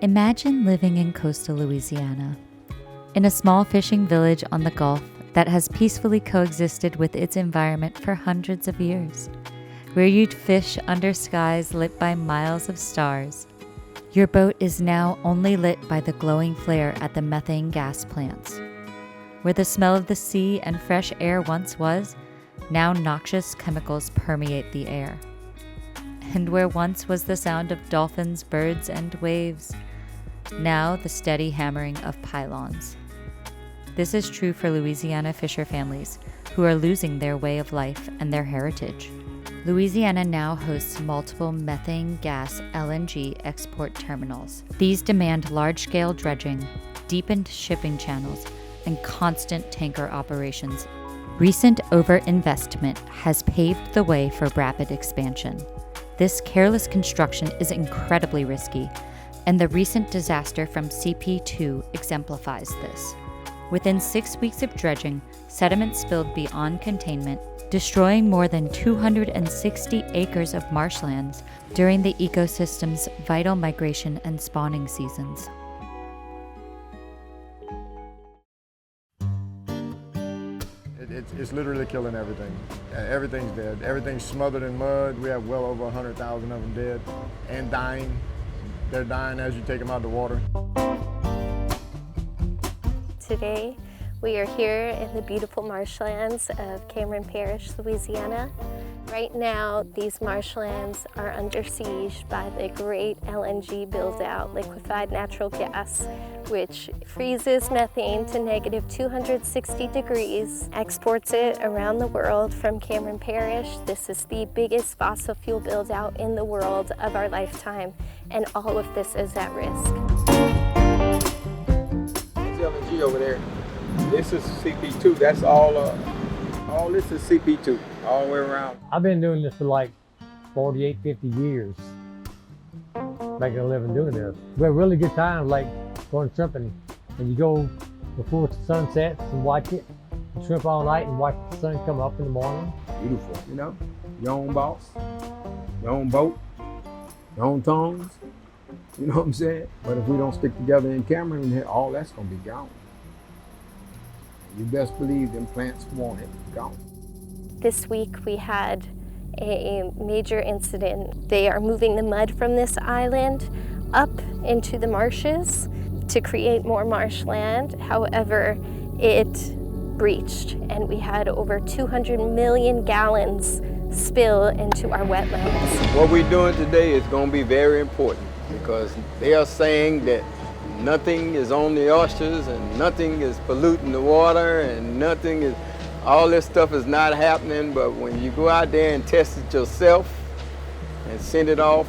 Imagine living in coastal Louisiana, in a small fishing village on the Gulf that has peacefully coexisted with its environment for hundreds of years, where you'd fish under skies lit by miles of stars. Your boat is now only lit by the glowing flare at the methane gas plants. Where the smell of the sea and fresh air once was, now noxious chemicals permeate the air. And where once was the sound of dolphins, birds, and waves, now the steady hammering of pylons. This is true for Louisiana fisher families who are losing their way of life and their heritage. Louisiana now hosts multiple methane gas LNG export terminals. These demand large-scale dredging, deepened shipping channels, and constant tanker operations. Recent overinvestment has paved the way for rapid expansion. This careless construction is incredibly risky, and the recent disaster from CP2 exemplifies this. Within 6 weeks of dredging, sediment spilled beyond containment, destroying more than 260 acres of marshlands during the ecosystem's vital migration and spawning seasons. It's literally killing everything. Everything's dead. Everything's smothered in mud. We have well over 100,000 of them dead and dying. They're dying as you take them out of the water. Today, we are here in the beautiful marshlands of Cameron Parish, Louisiana. Right now, these marshlands are under siege by the great LNG build-out, liquefied natural gas, which freezes methane to negative 260 degrees, exports it around the world from Cameron Parish. This is the biggest fossil fuel build-out in the world of our lifetime, and all of this is at risk. It's LNG over there. This is CP2. That's all this is CP2, all the way around. I've been doing this for like 48, 50 years, making a living doing this. We have really good times, like going shrimping, and you go before the sun sets and watch it, and shrimp all night and watch the sun come up in the morning. Beautiful, you know? Your own boss, your own boat, your own tongues, you know what I'm saying? But if we don't stick together in Cameron, all that's gonna be gone. You best believe them plants want it gone. This week we had a major incident. They are moving the mud from this island up into the marshes to create more marshland. However, it breached and we had over 200 million gallons spill into our wetlands. What we're doing today is going to be very important because they are saying that nothing is on the oysters and nothing is polluting the water and all this stuff is not happening, but when you go out there and test it yourself and send it off,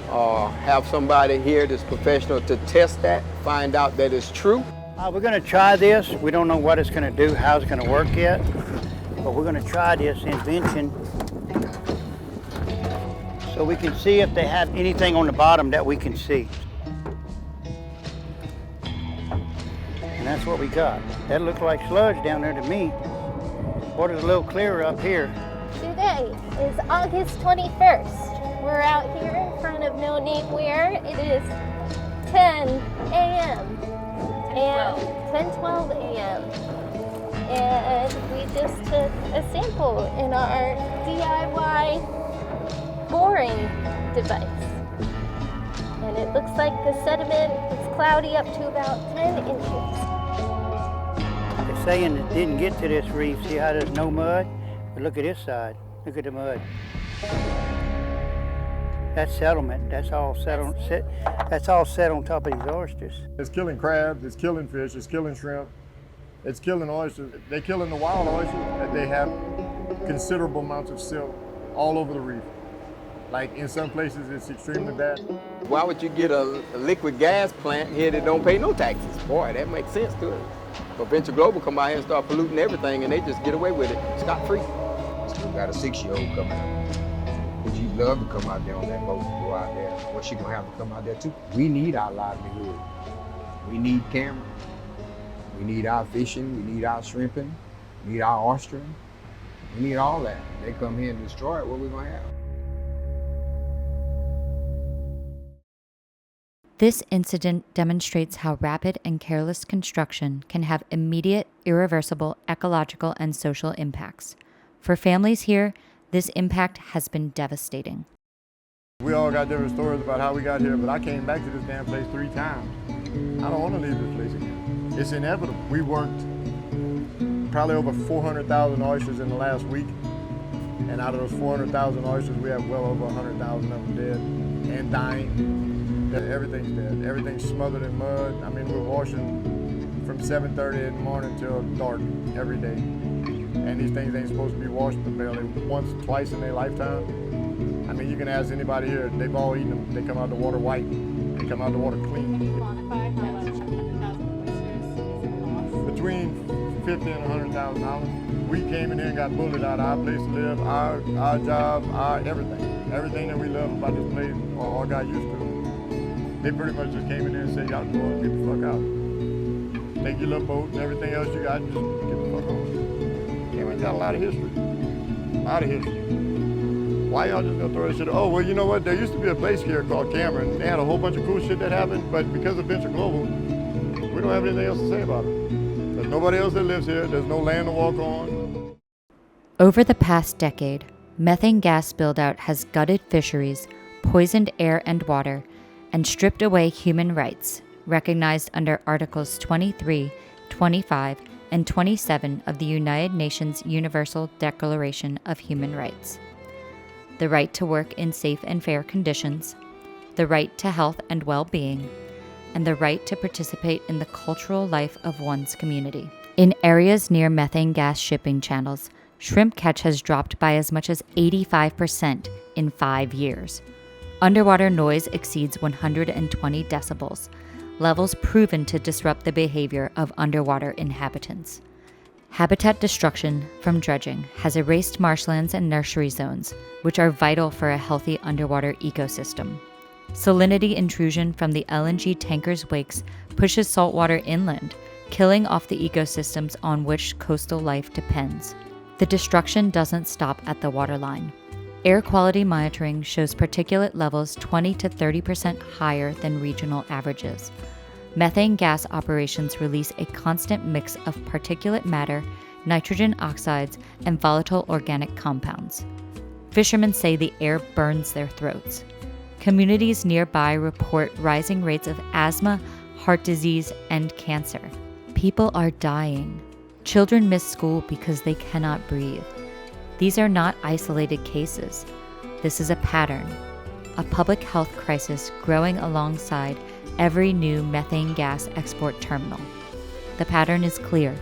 or have somebody here that's professional to test that, find out that it's true. We're going to try this. We don't know what it's going to do, how it's going to work yet, but we're going to try this invention so we can see if they have anything on the bottom that we can see. And that's what we got. That looks like sludge down there to me. Water's a little clearer up here. Today is August 21st. We're out here in front of No Name Where. It is 10 a.m. and 10:12 a.m. And we just took a sample in our DIY boring device. And it looks like the sediment is cloudy up to about 10 inches. They're saying it didn't get to this reef. See how there's no mud? But look at this side. Look at the mud. That's settlement. That's all set on top of these oysters. It's killing crabs, it's killing fish, it's killing shrimp, it's killing oysters. They're killing the wild oysters that they have considerable amounts of silt all over the reef. Like in some places it's extremely bad. Why would you get a liquid gas plant here that don't pay no taxes? Boy, that makes sense to it. But Venture Global come out here and start polluting everything and they just get away with it, scot-free. Still got a 6-year-old coming up. Would you love to come out there on that boat and go out there? What's she gonna have to come out there too? We need our livelihood. We need Cameron. We need our fishing, we need our shrimping, we need our oystering. We need all that. They come here and destroy it, what we gonna have? This incident demonstrates how rapid and careless construction can have immediate, irreversible ecological and social impacts. For families here, this impact has been devastating. We all got different stories about how we got here, but I came back to this damn place 3 times. I don't want to leave this place again. It's inevitable. We worked probably over 400,000 oysters in the last week. And out of those 400,000 oysters, we have well over 100,000 of them dead and dying. Everything's dead. Everything's smothered in mud. I mean, we're washing from 7:30 in the morning till dark every day. And these things ain't supposed to be washed but barely once, twice in their lifetime. I mean, you can ask anybody here, they've all eaten them. They come out the water white. They come out the water clean. Between $50,000 and $100,000. We came in here and got bullied out of our place to live, our job, our everything. Everything that we love about this place or got used to. They pretty much just came in here and said, y'all go and get the fuck out. Take your little boat and everything else you got and just get the fuck on. Cameron's got a lot of history. A lot of history. Why y'all just gonna throw that shit? Oh, well, you know what? There used to be a place here called Cameron. They had a whole bunch of cool shit that happened, but because of Venture Global, we don't have anything else to say about it. There's nobody else that lives here. There's no land to walk on. Over the past decade, methane gas buildout has gutted fisheries, poisoned air and water, and stripped away human rights, recognized under Articles 23, 25, and 27 of the United Nations Universal Declaration of Human Rights. The right to work in safe and fair conditions, the right to health and well-being, and the right to participate in the cultural life of one's community. In areas near methane gas shipping channels, shrimp catch has dropped by as much as 85% in 5 years. Underwater noise exceeds 120 decibels, levels proven to disrupt the behavior of underwater inhabitants. Habitat destruction from dredging has erased marshlands and nursery zones, which are vital for a healthy underwater ecosystem. Salinity intrusion from the LNG tankers' wakes pushes saltwater inland, killing off the ecosystems on which coastal life depends. The destruction doesn't stop at the waterline. Air quality monitoring shows particulate levels 20 to 30% higher than regional averages. Methane gas operations release a constant mix of particulate matter, nitrogen oxides, and volatile organic compounds. Fishermen say the air burns their throats. Communities nearby report rising rates of asthma, heart disease, and cancer. People are dying. Children miss school because they cannot breathe. These are not isolated cases. This is a pattern, a public health crisis growing alongside every new methane gas export terminal. The pattern is clear.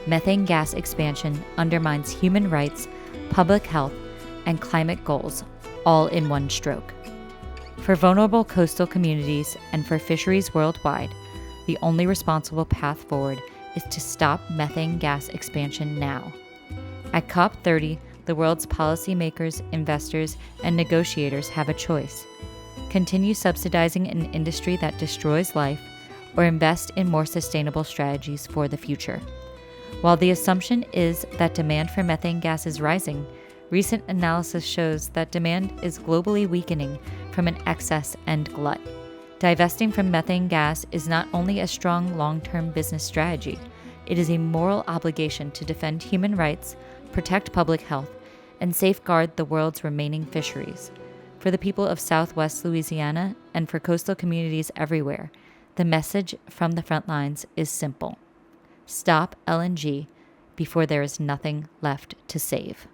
Methane gas expansion undermines human rights, public health, and climate goals, all in one stroke. For vulnerable coastal communities and for fisheries worldwide, the only responsible path forward is to stop methane gas expansion now. At COP30, the world's policymakers, investors, and negotiators have a choice. Continue subsidizing an industry that destroys life, or invest in more sustainable strategies for the future. While the assumption is that demand for methane gas is rising, recent analysis shows that demand is globally weakening from an excess and glut. Divesting from methane gas is not only a strong long-term business strategy, it is a moral obligation to defend human rights, protect public health, and safeguard the world's remaining fisheries. For the people of Southwest Louisiana and for coastal communities everywhere, the message from the front lines is simple. Stop LNG before there is nothing left to save.